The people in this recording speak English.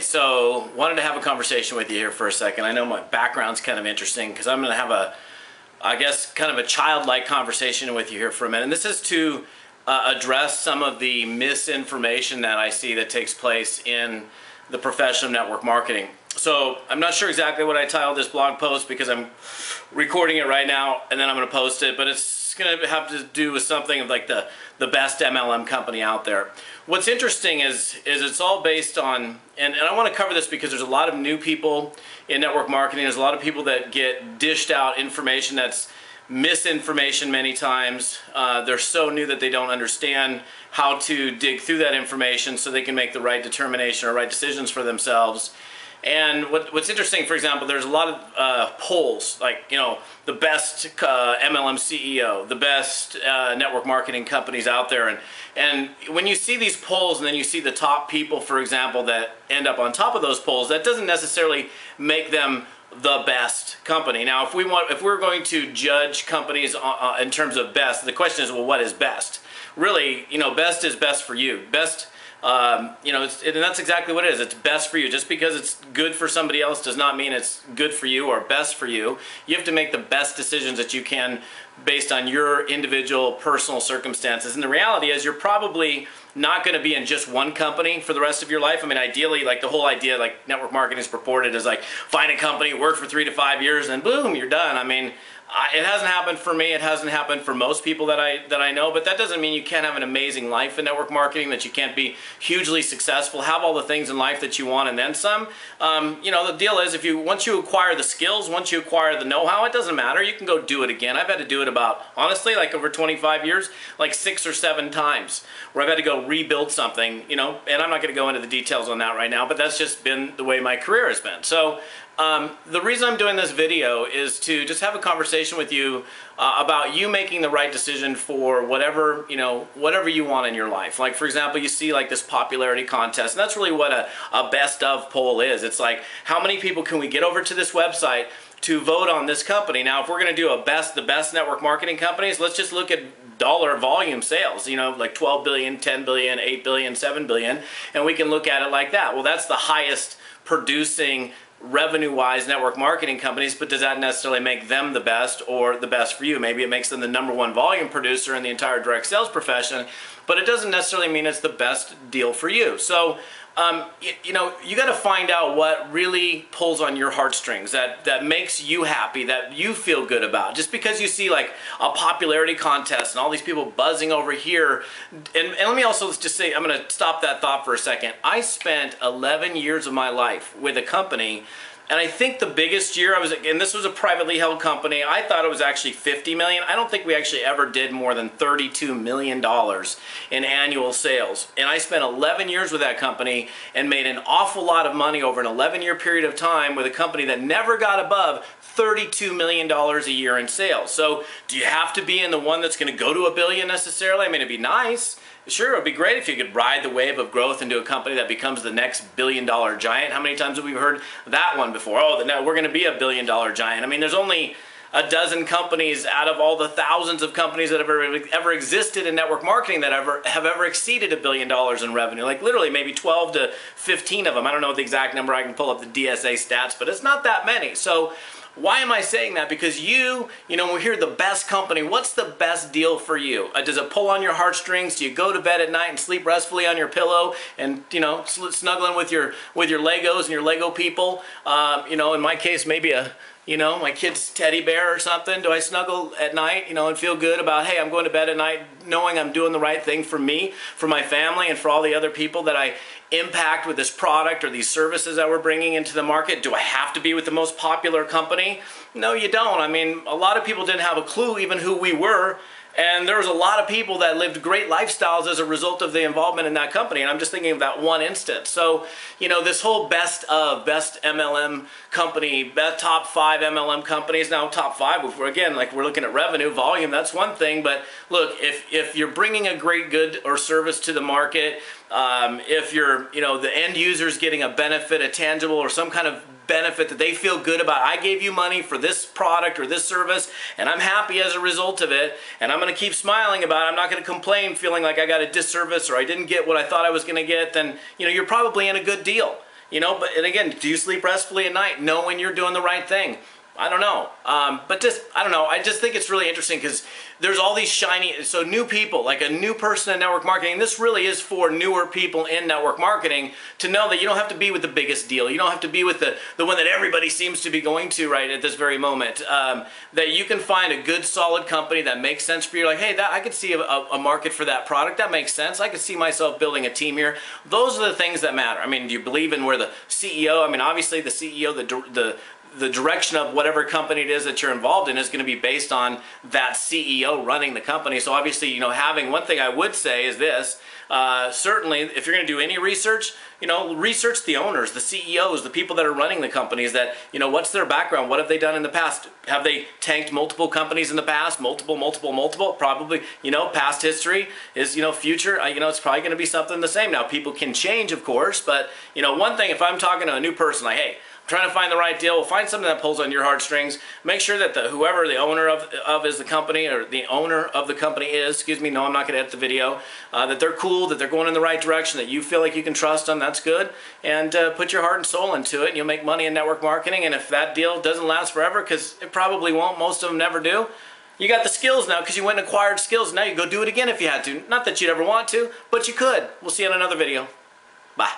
so wanted to have a conversation with you here for a second. I know my background's kind of interesting because I'm going to have I guess, kind of a childlike conversation with you here for a minute. And this is to address some of the misinformation that I see that takes place in the profession of network marketing. So I'm not sure exactly what I titled this blog post because I'm recording it right now and then I'm going to post it, but it's going to have to do with something of like the best MLM company out there. What's interesting is it's all based on, and I want to cover this because there's a lot of new people in network marketing. There's a lot of people that get dished out information that's misinformation many times. They're so new that they don't understand how to dig through that information so they can make the right determination or right decisions for themselves. And what's interesting, for example, there's a lot of polls, like, you know, the best MLM CEO, the best network marketing companies out there. And when you see these polls and then you see the top people, for example, that end up on top of those polls, that doesn't necessarily make them the best company. Now, if we're going to judge companies in terms of best, the question is, well, what is best? Really, you know, best is best for you. Best, you know, and that's exactly what it is. It's best for you. Just because it's good for somebody else does not mean it's good for you or best for you. You have to make the best decisions that you can based on your individual personal circumstances. And the reality is you're probably not going to be in just one company for the rest of your life. I mean, ideally, like the whole idea, like network marketing is purported as like find a company, work for 3 to 5 years, and boom, you're done. I mean, it hasn't happened for me. It hasn't happened for most people that I know, but that doesn't mean you can't have an amazing life in network marketing, that you can't be hugely successful, have all the things in life that you want and then some. You know, the deal is once you acquire the skills, once you acquire the know-how, it doesn't matter. You can go do it again. I've had to do it about, honestly, like over 25 years, like 6 or 7 times where I've had to go rebuild something, you know, and I'm not going to go into the details on that right now, but that's just been the way my career has been. So the reason I'm doing this video is to just have a conversation with you about you making the right decision for whatever, you know, whatever you want in your life. Like, for example, you see like this popularity contest, and that's really what a best of poll is. It's like, how many people can we get over to this website to vote on this company? Now, if we're going to do the best network marketing companies, let's just look at dollar volume sales, you know, like 12 billion, 10 billion, 8 billion, 7 billion, and we can look at it like that. Well, that's the highest producing revenue-wise network marketing companies, but does that necessarily make them the best or the best for you? Maybe it makes them the #1 volume producer in the entire direct sales profession, but it doesn't necessarily mean it's the best deal for you. So, you know, you got to find out what really pulls on your heartstrings, that makes you happy, that you feel good about. Just because you see like a popularity contest and all these people buzzing over here, and let me also just say, I'm going to stop that thought for a second. I spent 11 years of my life with a company, and I think the biggest year and this was a privately held company, I thought it was actually 50 million. I don't think we actually ever did more than $32 million in annual sales. And I spent 11 years with that company and made an awful lot of money over an 11-year period of time with a company that never got above $32 million a year in sales. So do you have to be in the one that's going to go to $1 billion necessarily? I mean, it'd be nice. Sure, it would be great if you could ride the wave of growth into a company that becomes the next $billion-dollar giant. How many times have we heard that one before? Oh, we're going to be a $billion-dollar giant. I mean, there's only a dozen companies out of all the thousands of companies that have ever existed in network marketing that have ever exceeded $1 billion in revenue. Like literally maybe 12 to 15 of them. I don't know the exact number. I can pull up the DSA stats, but it's not that many. So why am I saying that? Because you know, when we hear the best company, what's the best deal for you? Does it pull on your heartstrings? Do you go to bed at night and sleep restfully on your pillow and, you know, snuggling with your Legos and your Lego people? You know, in my case, maybe you know, my kid's teddy bear or something. Do I snuggle at night, you know, and feel good about, hey, I'm going to bed at night knowing I'm doing the right thing for me, for my family, and for all the other people that I impact with this product or these services that we're bringing into the market? Do I have to be with the most popular company? No, you don't. I mean, a lot of people didn't have a clue even who we were. And there was a lot of people that lived great lifestyles as a result of the involvement in that company. And I'm just thinking of that one instance. So, you know, this whole best MLM company, top 5 MLM companies, now top 5, if we're looking at revenue, volume, that's one thing. But look, if you're bringing a great good or service to the market, if you're, you know, the end user's getting a benefit, a tangible or some kind of benefit that they feel good about. I gave you money for this product or this service, and I'm happy as a result of it, and I'm going to keep smiling about it. I'm not going to complain feeling like I got a disservice or I didn't get what I thought I was going to get. Then, you know, you're probably in a good deal. You know, but and again, do you sleep restfully at night? Know when you're doing the right thing? I don't know. But just, I don't know. I just think it's really interesting because there's all these shiny, so new people, like a new person in network marketing. This really is for newer people in network marketing to know that you don't have to be with the biggest deal. You don't have to be with the one that everybody seems to be going to right at this very moment. That you can find a good, solid company that makes sense for you. Like, hey, I could see a market for that product. That makes sense. I could see myself building a team here. Those are the things that matter. I mean, do you believe in where the CEO, I mean, obviously the CEO, the direction of whatever company it is that you're involved in is going to be based on that CEO running the company. So obviously, you know, having one thing I would say is this, certainly if you're going to do any research, you know, research the owners, the CEOs, the people that are running the companies that, you know, what's their background? What have they done in the past? Have they tanked multiple companies in the past? Multiple? Probably, you know, past history is, you know, future, you know, it's probably going to be something the same. Now, people can change, of course, but, you know, one thing, if I'm talking to a new person, like, hey, trying to find the right deal, find something that pulls on your heartstrings. Make sure that whoever the owner of is the company, or the owner of the company is, excuse me, no, I'm not going to edit the video, that they're cool, that they're going in the right direction, that you feel like you can trust them, that's good. And put your heart and soul into it, and you'll make money in network marketing. And if that deal doesn't last forever, because it probably won't, most of them never do, you got the skills now because you went and acquired skills. Now you go do it again if you had to. Not that you'd ever want to, but you could. We'll see you in another video. Bye.